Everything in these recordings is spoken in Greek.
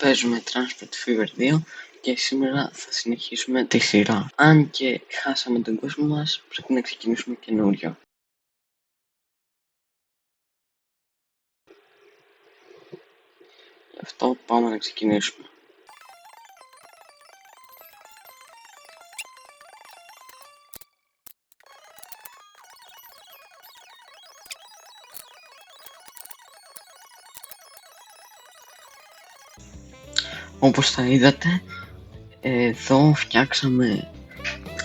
Παίζουμε Transport Fever 2 και σήμερα θα συνεχίσουμε τη σειρά. Αν και χάσαμε τον κόσμο μας, πρέπει να ξεκινήσουμε καινούριο. Γι' αυτό πάμε να ξεκινήσουμε. Όπως θα είδατε, εδώ φτιάξαμε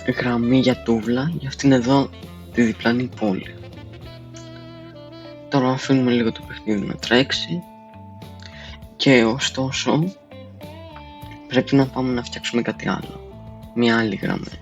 γραμμή για τούβλα για αυτήν εδώ τη διπλανή πόλη. Τώρα αφήνουμε λίγο το παιχνίδι να τρέξει και ωστόσο πρέπει να πάμε να φτιάξουμε κάτι άλλο, μια άλλη γραμμή.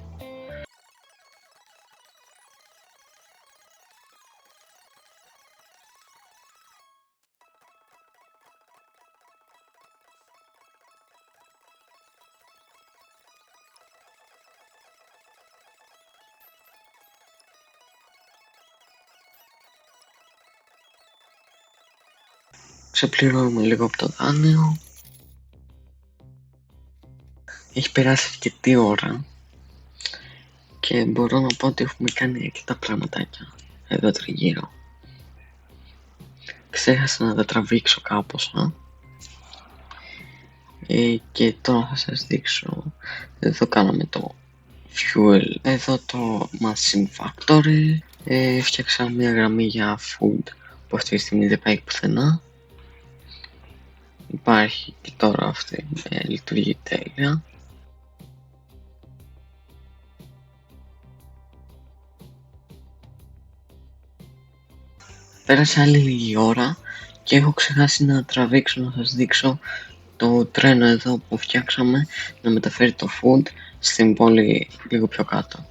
Ξεπληρώνουμε λίγο από το δάνειο. Έχει περάσει αρκετή ώρα και μπορώ να πω ότι έχουμε κάνει αρκετά πραγματάκια εδώ τριγύρω. Ξέχασα να τα τραβήξω κάπως και τώρα θα σας δείξω. Εδώ κάναμε το fuel, εδώ το machine factory, φτιάξαμε μια γραμμή για food που αυτή τη στιγμή δεν πάει πουθενά. Υπάρχει και τώρα αυτή, λειτουργεί τέλεια. Πέρασε άλλη λίγη ώρα και έχω ξεχάσει να τραβήξω να σας δείξω το τρένο εδώ που φτιάξαμε να μεταφέρει το food στην πόλη λίγο πιο κάτω.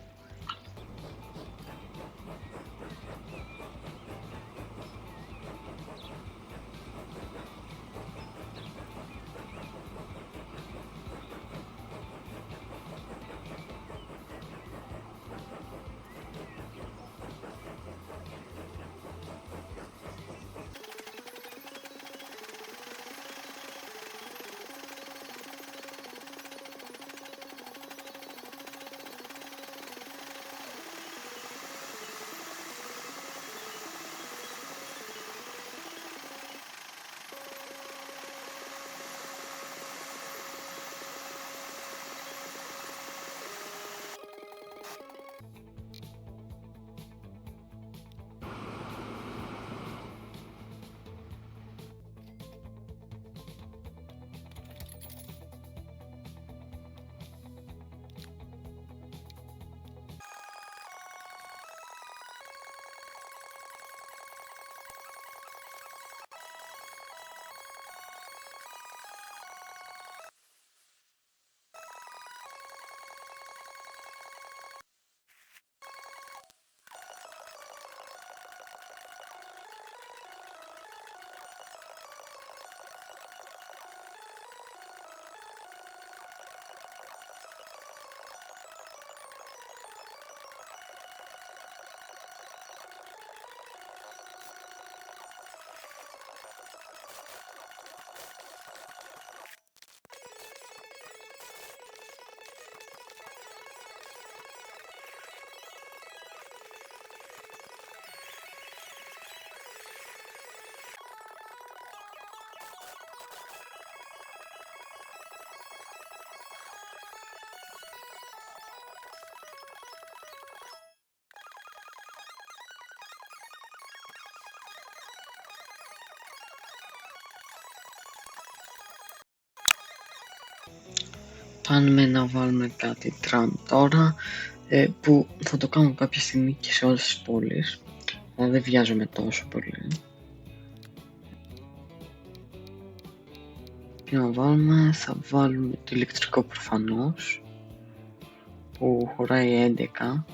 Πάνε να βάλουμε κάτι τραμ τώρα, που θα το κάνω κάποια στιγμή και σε όλες τις πόλεις, αλλά δεν βιάζομαι τόσο πολύ. Και να βάλουμε, θα βάλουμε το ηλεκτρικό προφανώς, που χωράει 11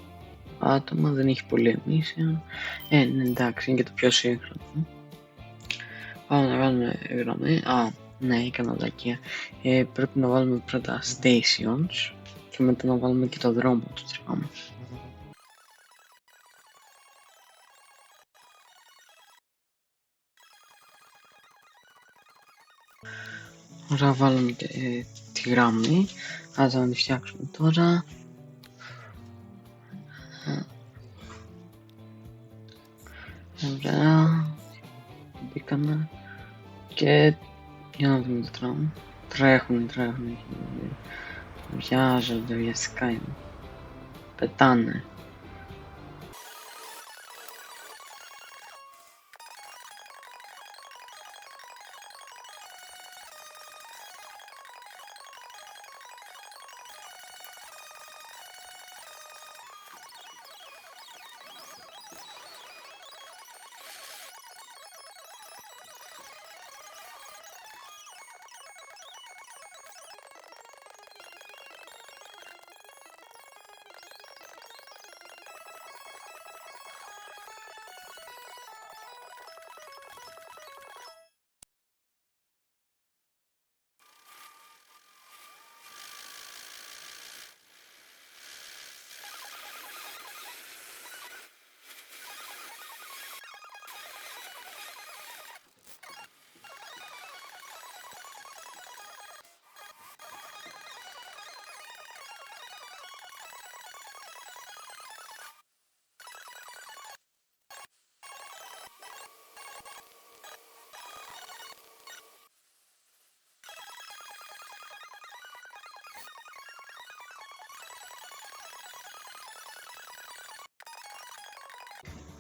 άτομα, δεν έχει πολύ emission. Ναι, εντάξει, είναι και το πιο σύγχρονο. Πάμε να βάλουμε γραμμή. Ναι, έκανα βλακεία. Πρέπει να βάλουμε πρώτα stations και μετά να βάλουμε και το δρόμο του τραμ. Ωραία, βάλουμε και τη γραμμή. Ας να τη φτιάξουμε τώρα. Ωραία. Μπήκαμε. Και για να δούμε τώρα. Τρέχουν. Βιάζονται, βιαστικά είναι. Πετάνε.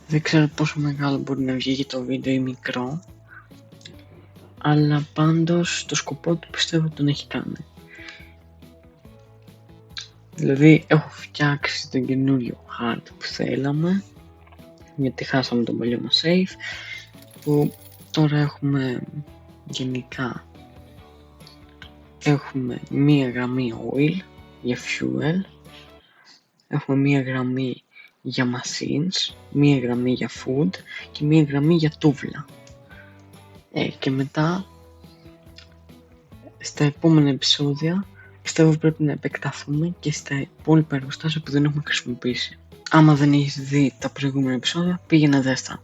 Δεν ξέρω πόσο μεγάλο μπορεί να βγει το βίντεο ή μικρό, αλλά πάντως το σκοπό του πιστεύω τον έχει κάνει. Δηλαδή έχω φτιάξει τον καινούριο χάρτη που θέλαμε, γιατί χάσαμε τον παλιό μας save, που τώρα έχουμε γενικά μία γραμμή oil για fuel, έχουμε μία γραμμή για machines, μία γραμμή για food και μία γραμμή για τούβλα. Και μετά στα επόμενα επεισόδια πιστεύω πρέπει να επεκταθούμε και στα υπόλοιπα εργοστάσια που δεν έχουμε χρησιμοποιήσει. Άμα δεν έχεις δει τα προηγούμενα επεισόδια, πήγαινε δες τα.